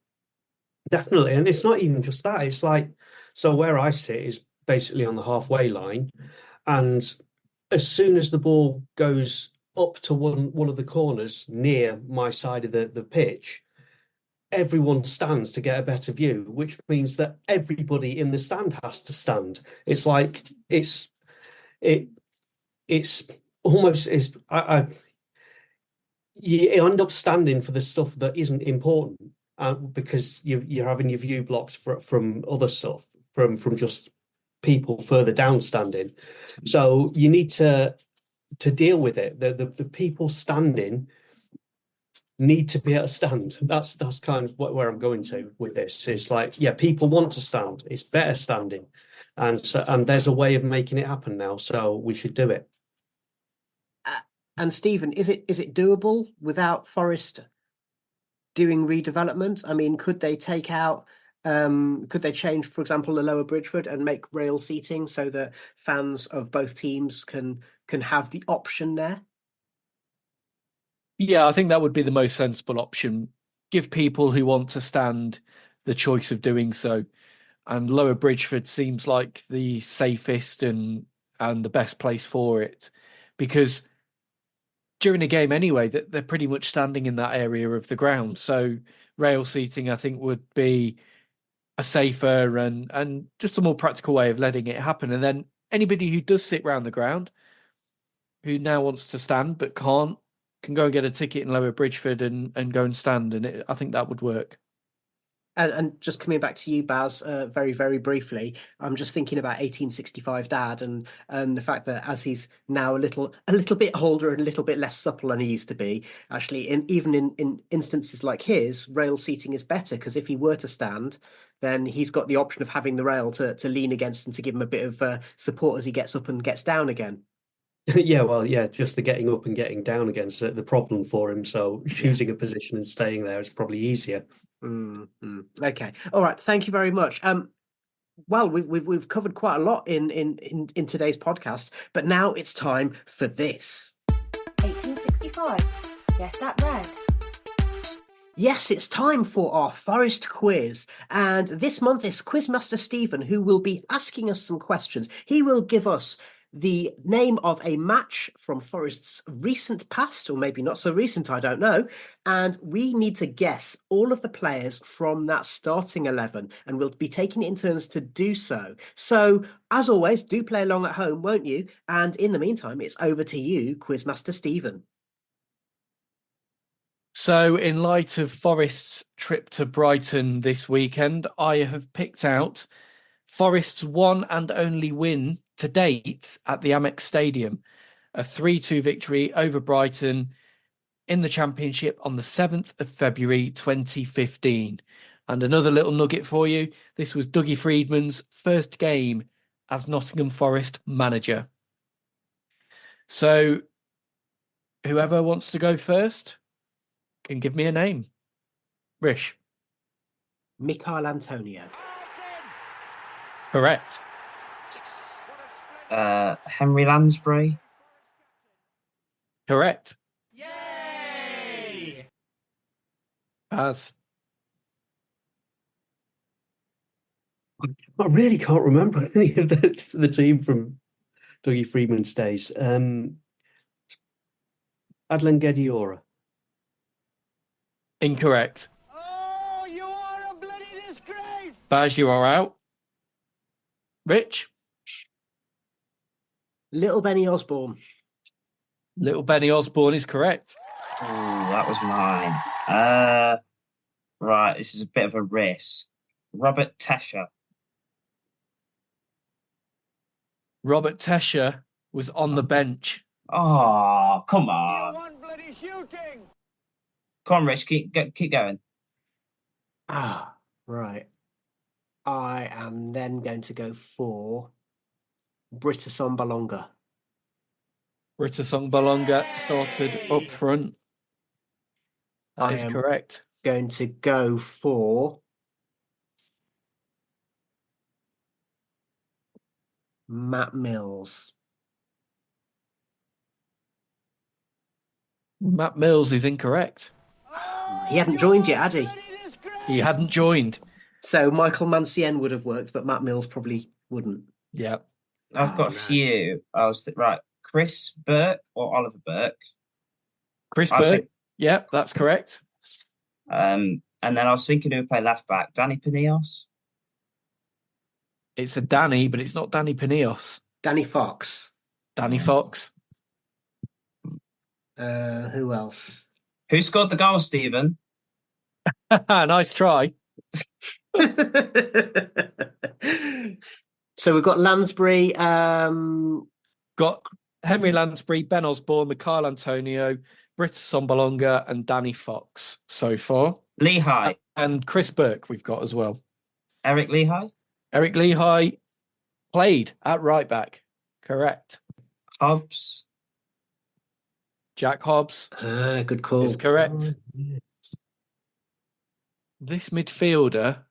Definitely. And it's not even just that. It's like, so where I sit is basically on the halfway line, and as soon as the ball goes up to one of the corners near my side of the pitch, everyone stands to get a better view, which means that everybody in the stand has to stand. It's like it's almost you end up standing for the stuff that isn't important, because you're having your view blocked from other stuff, from just people further down standing. So you need to deal with it. The people standing need to be able to stand. That's kind of where I'm going to with this. It's like, yeah, people want to stand. It's better standing, and there's a way of making it happen now. So we should do it. And Stephen, is it doable without Forest doing redevelopment? I mean, could they take out? Could they change, for example, the Lower Bridgeford and make rail seating so that fans of both teams can have the option there? Yeah, I think that would be the most sensible option. Give people who want to stand the choice of doing so. And Lower Bridgeford seems like the safest and the best place for it, because during a game anyway, that they're pretty much standing in that area of the ground. So rail seating, I think, would be a safer and just a more practical way of letting it happen. And then anybody who does sit round the ground, who now wants to stand but can't, can go and get a ticket in Lower Bridgeford and go and stand. And I think that would work. And just coming back to you, Baz, very, very briefly, I'm just thinking about 1865 Dad and the fact that as he's now a little bit older and a little bit less supple than he used to be, actually, even in instances like his, rail seating is better, because if he were to stand, then he's got the option of having the rail to lean against and to give him a bit of support as he gets up and gets down again. Yeah, well, yeah, just the getting up and getting down again is the problem for him. So choosing a position and staying there is probably easier. Okay, all right. Thank you very much. Well, we've covered quite a lot in today's podcast, but now it's time for this. 1865. Guess that red. Yes, it's time for our Forest quiz. And this month it's Quizmaster Stephen who will be asking us some questions. He will give us the name of a match from Forest's recent past, or maybe not so recent, I don't know. And we need to guess all of the players from that starting 11, and we'll be taking it in turns to do so. So, as always, do play along at home, won't you? And in the meantime, it's over to you, Quizmaster Stephen. So, in light of Forest's trip to Brighton this weekend, I have picked out Forest's one and only win to date at the Amex Stadium, a 3-2 victory over Brighton in the Championship on the 7th of February 2015. And another little nugget for you, this was Dougie Freedman's first game as Nottingham Forest manager. So, whoever wants to go first can give me a name. Rish. Michael Antonio. Correct. Henry Lansbury. Correct. Yay! As I really can't remember any of the team from Dougie Freedman's days. Adlan Gediora. Incorrect. Oh, you are a bloody disgrace! Baz, you are out. Rich? Little Benny Osborne. Little Benny Osborne is correct. Oh, that was mine. Right, this is a bit of a risk. Robert Tesher. Robert Tesher was on the bench. Oh, come on. You want bloody shooting! Come on, Rich, keep going. Ah, right. I am then going to go for Britasson Balonga. Britasson Balonga started up front. That is correct. Going to go for Matt Mills. Matt Mills is incorrect. He hadn't joined yet, had he? He hadn't joined. So Michael Mancien would have worked, but Matt Mills probably wouldn't. Yeah. I've got a few. Right. Chris Burke or Oliver Burke? Chris Burke. Yeah, that's correct. And then I was thinking who would play left back. Danny Panios? It's a Danny, but it's not Danny Panios. Danny Fox. Danny Fox. Who else? Who scored the goal, Stephen? Nice try. So we've got Lansbury. Got Henry Lansbury, Ben Osborne, Mikhail Antonio, Britasson Balonga, and Danny Fox so far. Lehigh. And Chris Burke we've got as well. Eric Lehigh? Eric Lehigh played at right back. Correct. Hobbs. Jack Hobbs. Good call. Is correct. This midfielder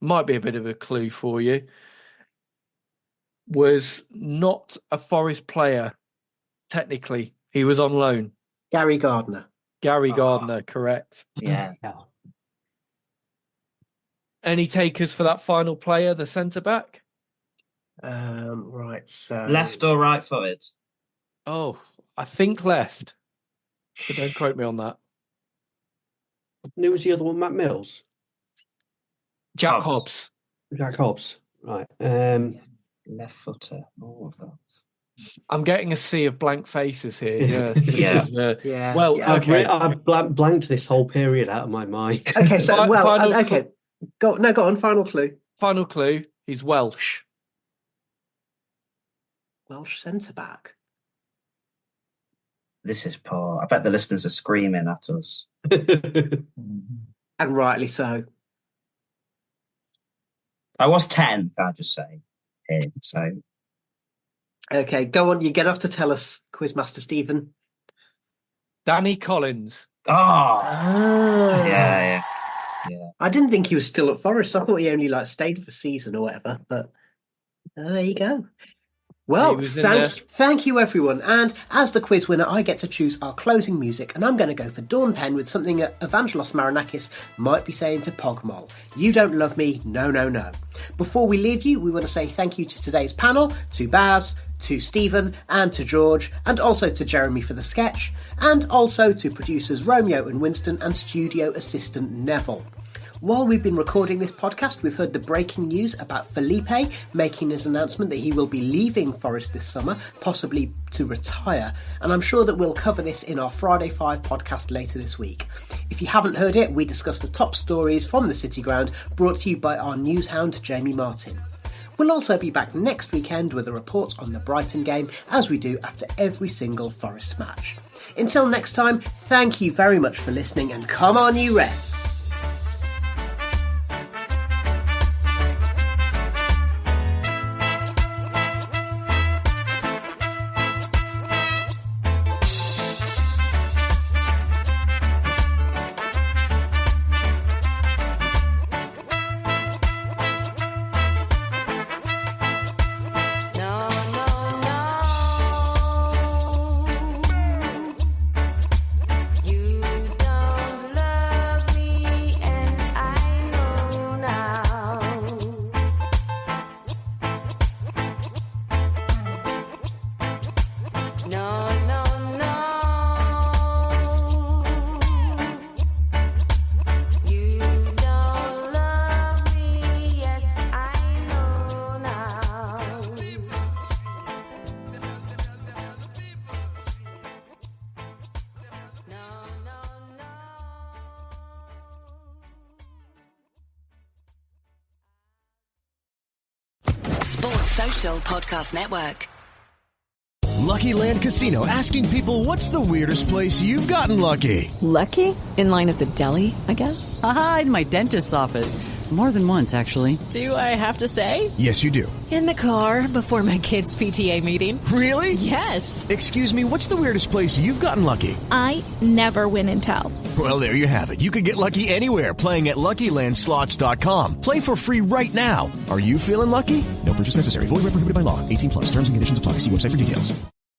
might be a bit of a clue for you. Was not a Forest player, technically. He was on loan. Gary Gardner. Gary Gardner, correct. Yeah. Any takers for that final player, the centre-back? Right, so... Left or right-footed? Oh, I think left. But don't quote me on that. Who was the other one? Matt Mills? Jack Hobbs. Jack Hobbs, right. Left footer. Oh, I'm getting a sea of blank faces here. Yeah. Well, okay. I've blanked this whole period out of my mind. Okay, so okay. Go on. Final clue. Final clue. He's Welsh. Welsh centre back. This is poor. I bet the listeners are screaming at us. And rightly so. I was 10, can I just say. Here, so. Okay, go on. You get off to tell us, Quizmaster Stephen. Danny Collins. Yeah. I didn't think he was still at Forest. I thought he only stayed for season or whatever. But there you go. Well, thank you, everyone. And as the quiz winner, I get to choose our closing music, and I'm going to go for Dawn Penn with something that Evangelos Marinakis might be saying to Pogmol. You don't love me, no, no, no. Before we leave you, we want to say thank you to today's panel, to Baz, to Stephen, and to George, and also to Jeremy for the sketch, and also to producers Romeo and Winston and studio assistant Neville. While we've been recording this podcast, we've heard the breaking news about Felipe making his announcement that he will be leaving Forest this summer, possibly to retire, and I'm sure that we'll cover this in our Friday 5 podcast later this week. If you haven't heard it, we discuss the top stories from the City Ground, brought to you by our news hound Jamie Martin. We'll also be back next weekend with a report on the Brighton game, as we do after every single Forest match. Until next time, thank you very much for listening, and come on you Reds! Social Podcast Network. Lucky Land Casino, asking people, what's the weirdest place you've gotten lucky? Lucky? In line at the deli, I guess? Aha, in my dentist's office. More than once, actually. Do I have to say? Yes, you do. In the car before my kids' PTA meeting. Really? Yes. Excuse me, what's the weirdest place you've gotten lucky? I never win and tell. Well, there you have it. You can get lucky anywhere, playing at LuckyLandSlots.com. Play for free right now. Are you feeling lucky? No purchase necessary. Void where prohibited by law. 18+. Terms and conditions apply. See website for details.